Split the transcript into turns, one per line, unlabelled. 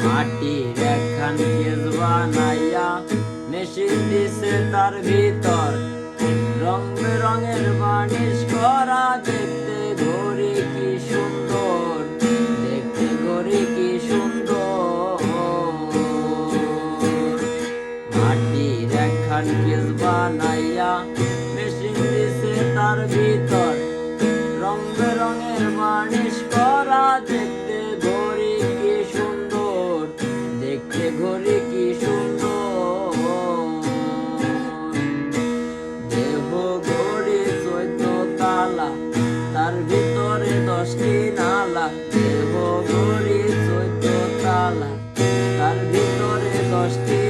মাটির একখান কেস বানাইয়া মেশিন দিছে তার ভিতর, রং বেরঙের বানিশ করা, দেখতে ঘড়ি কি সুন্দর, দেখতে ঘড়ি কি সুন্দর। মাটির একখান কেস বানাইয়া মেশিন দিছে তার ভিতর, রং বেরঙের বানিশ করা, দেখতে ঘড়ি কি সুন্দর, দেখতে ঘড়ি কি সুন্দর। দেহ ঘড়ি 14 তালা, তার ভিতরে 10টি নালা। দেহ ঘড়ি 14 তালা, তার ভিতরে 10টি